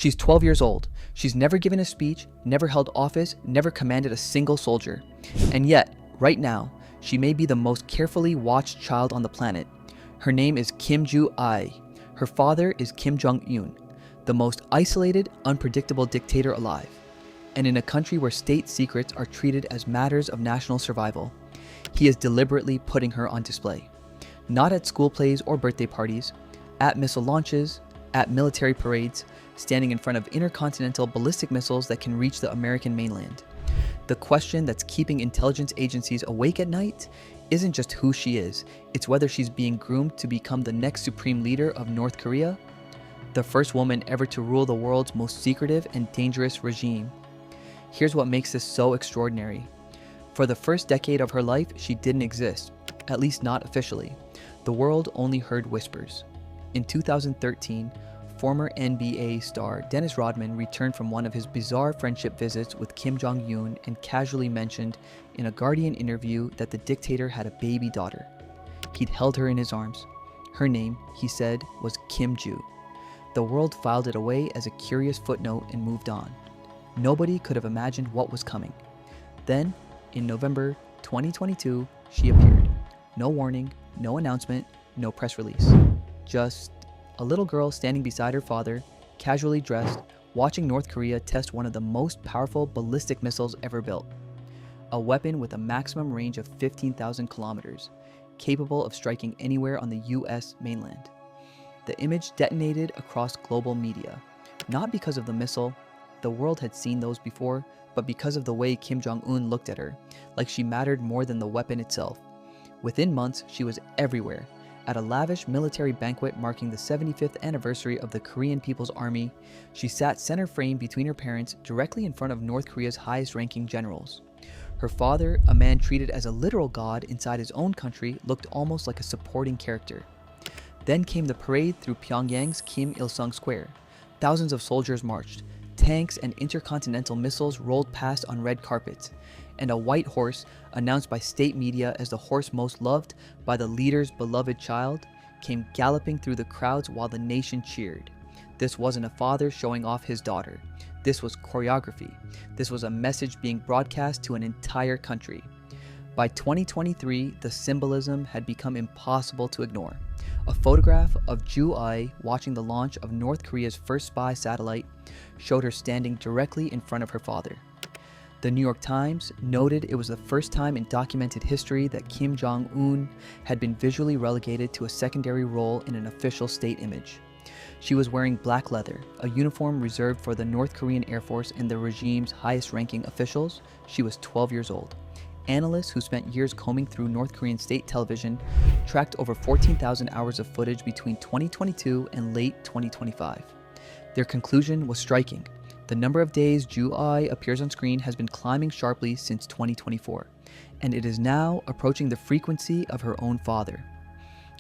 She's 12 years old. She's never given a speech, never held office, never commanded a single soldier. And yet, right now, she may be the most carefully watched child on the planet. Her name is Kim Jong-un. Her father is Kim Jong-un, the most isolated, unpredictable dictator alive. And in a country where state secrets are treated as matters of national survival, he is deliberately putting her on display. Not at school plays or birthday parties, at missile launches, at military parades, standing in front of intercontinental ballistic missiles that can reach the American mainland. The question that's keeping intelligence agencies awake at night isn't just who she is, it's whether she's being groomed to become the next supreme leader of North Korea, the first woman ever to rule the world's most secretive and dangerous regime. Here's what makes this so extraordinary. For the first decade of her life, she didn't exist, at least not officially. The world only heard whispers. In 2013, former NBA star Dennis Rodman returned from one of his bizarre friendship visits with Kim Jong-un and casually mentioned in a Guardian interview that the dictator had a baby daughter. He'd held her in his arms. Her name, he said, was Kim Ju. The world filed it away as a curious footnote and moved on. Nobody could have imagined what was coming. Then, in November 2022, she appeared. No warning, no announcement, no press release. Just a little girl standing beside her father, casually dressed, watching North Korea test one of the most powerful ballistic missiles ever built. A weapon with a maximum range of 15,000 kilometers, capable of striking anywhere on the US mainland. The image detonated across global media, not because of the missile, the world had seen those before, but because of the way Kim Jong-un looked at her, like she mattered more than the weapon itself. Within months, she was everywhere. At a lavish military banquet marking the 75th anniversary of the Korean People's Army, she sat center frame between her parents, directly in front of North Korea's highest-ranking generals. Her father, a man treated as a literal god inside his own country, looked almost like a supporting character. Then came the parade through Pyongyang's Kim Il-sung Square. Thousands of soldiers marched. Tanks and intercontinental missiles rolled past on red carpets, and a white horse, announced by state media as the horse most loved by the leader's beloved child, came galloping through the crowds while the nation cheered. This wasn't a father showing off his daughter. This was choreography. This was a message being broadcast to an entire country. By 2023, the symbolism had become impossible to ignore. A photograph of Ju-ai watching the launch of North Korea's first spy satellite showed her standing directly in front of her father. The New York Times noted it was the first time in documented history that Kim Jong-un had been visually relegated to a secondary role in an official state image. She was wearing black leather, a uniform reserved for the North Korean Air Force and the regime's highest-ranking officials. She was 12 years old. Analysts who spent years combing through North Korean state television tracked over 14,000 hours of footage between 2022 and late 2025. Their conclusion was striking. The number of days Ju-ai appears on screen has been climbing sharply since 2024, and it is now approaching the frequency of her own father.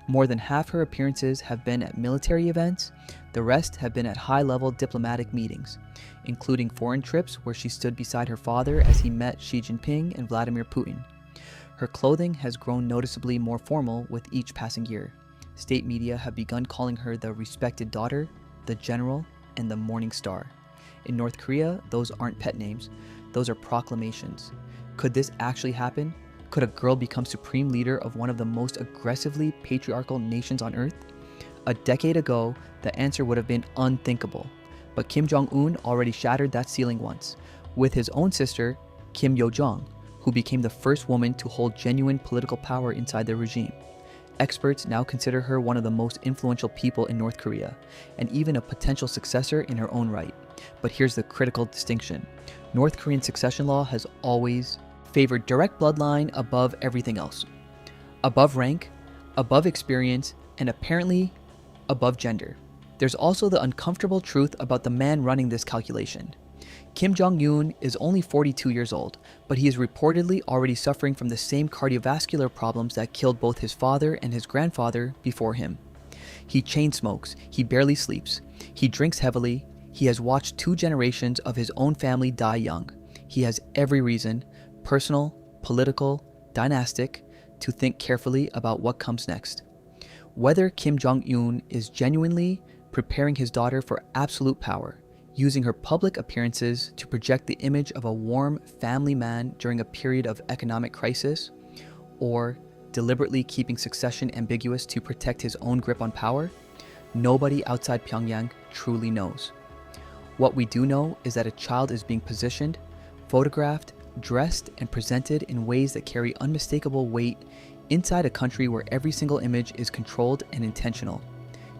More than half her appearances have been at military events, the rest have been at high-level diplomatic meetings, including foreign trips where she stood beside her father as he met Xi Jinping and Vladimir Putin. Her clothing has grown noticeably more formal with each passing year. State media have begun calling her the respected daughter, the general, and the morning star. In North Korea, those aren't pet names, those are proclamations. Could this actually happen? Could a girl become supreme leader of one of the most aggressively patriarchal nations on earth? A decade ago, the answer would have been unthinkable. But Kim Jong-un already shattered that ceiling once, with his own sister, Kim Yo-jong, who became the first woman to hold genuine political power inside the regime. Experts now consider her one of the most influential people in North Korea, and even a potential successor in her own right. But here's the critical distinction. North Korean succession law has always favored direct bloodline above everything else. Above rank, above experience, and apparently above gender. There's also the uncomfortable truth about the man running this calculation. Kim Jong-un is only 42 years old, but he is reportedly already suffering from the same cardiovascular problems that killed both his father and his grandfather before him. He chain smokes, he barely sleeps, he drinks heavily, he has watched 2 generations of his own family die young. He has every reason, personal, political, dynastic, to think carefully about what comes next. Whether Kim Jong-un is genuinely preparing his daughter for absolute power, using her public appearances to project the image of a warm family man during a period of economic crisis, or deliberately keeping succession ambiguous to protect his own grip on power, nobody outside Pyongyang truly knows. What we do know is that a child is being positioned, photographed, dressed, and presented in ways that carry unmistakable weight inside a country where every single image is controlled and intentional.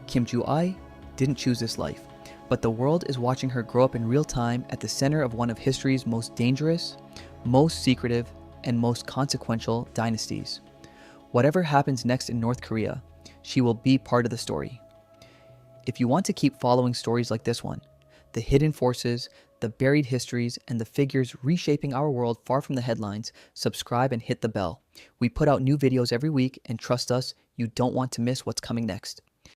Kim Jong-un didn't choose this life, but the world is watching her grow up in real time at the center of one of history's most dangerous, most secretive, and most consequential dynasties. Whatever happens next in North Korea, she will be part of the story. If you want to keep following stories like this one, the hidden forces, the buried histories, and the figures reshaping our world far from the headlines, subscribe and hit the bell. We put out new videos every week, and trust us, you don't want to miss what's coming next.